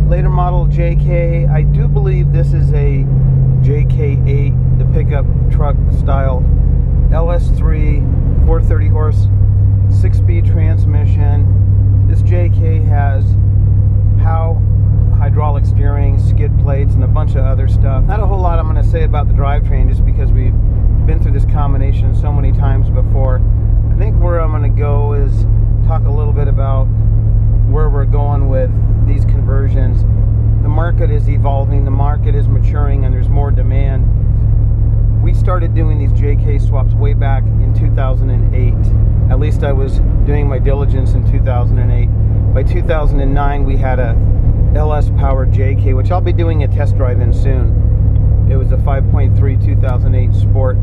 later model JK. I do believe this is a JK8, the pickup truck style LS3, 430 horse, 6-speed transmission. This JK has Howe hydraulic steering, skid plates, and a bunch of other stuff. Not a whole lot I'm going to say about the drivetrain, just because we've been through this combination so many times before. I think where I'm going to go is talk a little bit about where we're going with these conversions. The market is evolving, the market is maturing, and there's more demand. We started doing these JK swaps way back in 2008. At least I was doing my diligence in 2008. By 2009, we had a LS powered JK, which I'll be doing a test drive in soon. It was a 5.3 2008 Sport.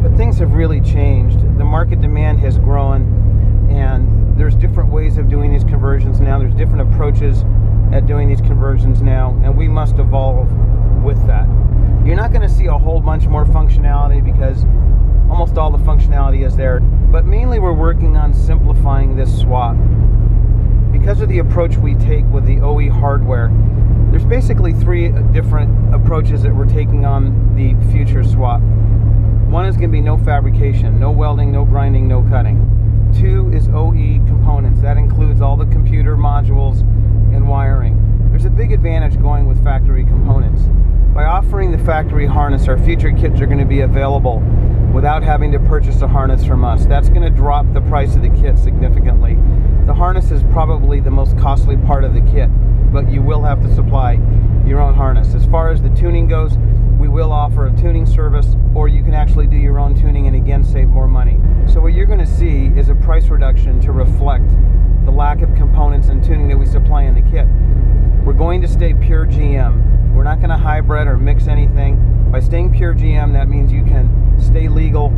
But things have really changed. The market demand has grown, and there's different ways of doing these conversions now. There's different approaches at doing these conversions now, and we must evolve with that. You're not going to see a whole bunch more functionality because almost all the functionality is there, but mainly we're working on simplifying this swap. Because of the approach we take with the OE hardware, there's basically three different approaches that we're taking on the future swap. One is going to be no fabrication, no welding, no grinding, no cutting. Two is OE components. That includes all the computer modules and wiring. There's a big advantage going with factory components. By offering the factory harness, our future kits are going to be available without having to purchase a harness from us. That's going to drop the price of the kit significantly. The harness is probably the most costly part of the kit, but you will have to supply your own harness. As far as the tuning goes, we will offer a tuning service, or you can actually do your own tuning and again save more money. So what you're going to see is a price reduction to reflect the lack of components and tuning that we supply in the kit. We're going to stay pure GM. We're not going to hybrid or mix anything. By staying pure GM, that means you can stay legal.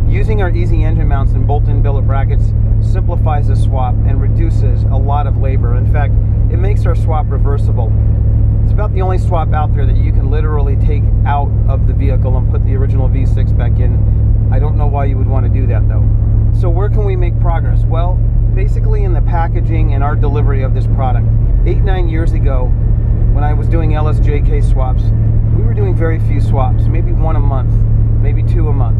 Using our easy engine mounts and bolt-in billet brackets simplifies the swap and reduces a lot of labor. In fact, it makes our swap reversible. It's about the only swap out there that you can literally take out of the vehicle and put the original V6 back in. I don't know why you would want to do that though. So where can we make progress? Well, basically in the packaging and our delivery of this product. 8-9 years ago, when I was doing LS-JK swaps, we were doing very few swaps, maybe one a month, maybe two a month.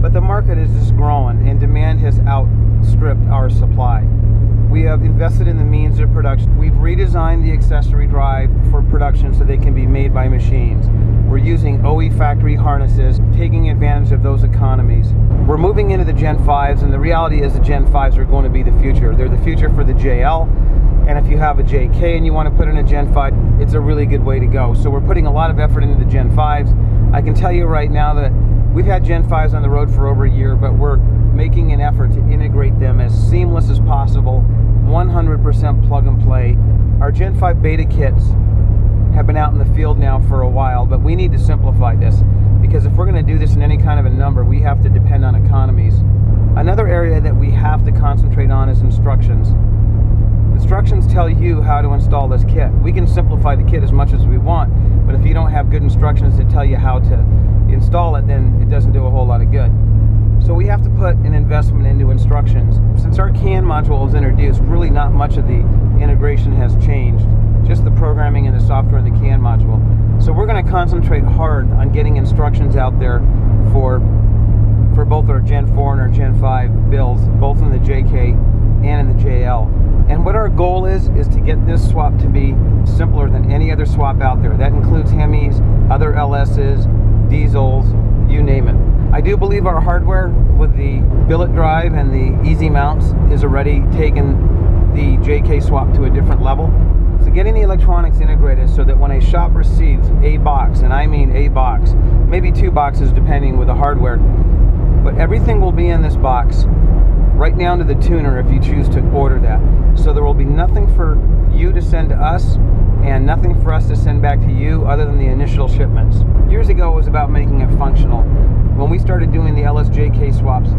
But the market is just growing, and demand has outstripped our supply. We have invested in the means of production. We've redesigned the accessory drive for production so they can be made by machines. We're using OE factory harnesses, taking advantage of those economies. We're moving into the Gen 5s, and the reality is the Gen 5s are going to be the future. They're the future for the JL, and if you have a JK and you want to put in a Gen 5, it's a really good way to go. So we're putting a lot of effort into the Gen 5s. I can tell you right now that we've had Gen 5s on the road for over a year, but we're making an effort to integrate them as seamless as possible, 100% plug and play. Our Gen 5 beta kits have been out in the field now for a while, but we need to simplify this, because if we're going to do this in any kind of a number, we have to depend on economies. Another area that we have to concentrate on is instructions. Instructions tell you how to install this kit. We can simplify the kit as much as we want, but if you don't have good instructions that tell you how to install it, then it doesn't do a whole lot of good. So we have to put an investment into instructions. Since our CAN module was introduced, really not much of the integration has changed, just the programming and the software in the CAN module. So we're going to concentrate hard on getting instructions out there for both our Gen 4 and our Gen 5 builds, both in the JK and in the JL. And what our goal is to get this swap to be simpler than any other swap out there. That includes Hemis, other LSs, diesels, you name it. I do believe our hardware with the billet drive and the easy mounts is already taken the JK swap to a different level. So getting the electronics integrated so that when a shop receives a box, and I mean a box, maybe 2 boxes depending with the hardware, but everything will be in this box, right down to the tuner if you choose to order that. So there will be nothing for you to send to us and nothing for us to send back to you other than the initial shipments. Years ago it was about making it functional. When we started doing the LS-JK swaps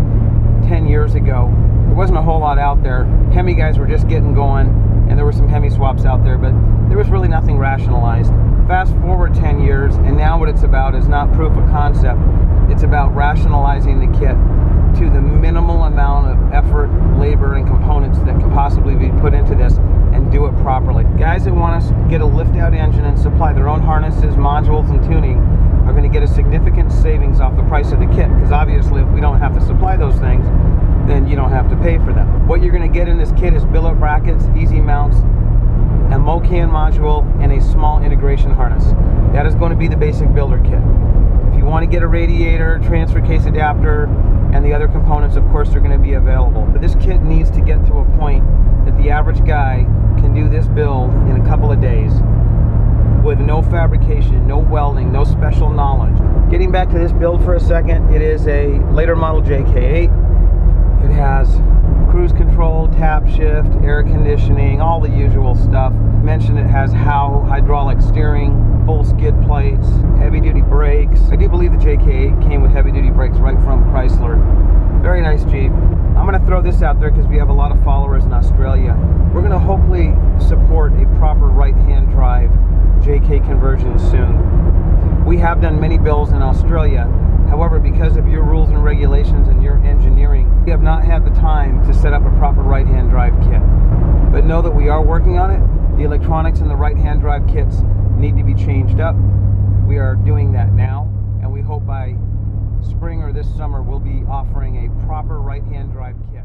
10 years ago, there wasn't a whole lot out there. Hemi guys were just getting going, and there were some Hemi swaps out there, but there was really nothing rationalized. Fast forward 10 years, and now what it's about is not proof of concept. It's about rationalizing the kit to the minimal amount of effort, labor, and components that can possibly be put into this, and do it properly. Guys, guys that want to get a lift-out engine and supply their own harnesses, modules, and tuning are going to get a significant savings off the price of the kit, because obviously if we don't have to supply those things, then you don't have to pay for them. What you're going to get in this kit is billet brackets, easy mounts, a MoCan module, and a small integration harness. That is going to be the basic builder kit. If you want to get a radiator, transfer case adapter, and the other components, of course, are going to be available. But this kit needs to get to a point that the average guy can do this build in a couple of days with no fabrication, no welding, no special knowledge. Getting back to this build for a second, it is a later model JK8. It has cruise control, tap shift, air conditioning, all the usual stuff. Mentioned it has Howe hydraulic steering, full skid plates, heavy duty brakes. I do believe the JK8 came with heavy duty brakes right from Chrysler. Very nice Jeep. I'm going to throw this out there because we have a lot of followers in Australia. We're going to hopefully support a proper right-hand drive JK conversion soon. We have done many builds in Australia. However, because of your rules and regulations and your engineering, we have not had the time to set up a proper right-hand drive kit. But know that we are working on it. The electronics in the right-hand drive kits need to be changed up. We are doing that now, and we hope by spring or this summer we'll be offering a proper right-hand drive kit.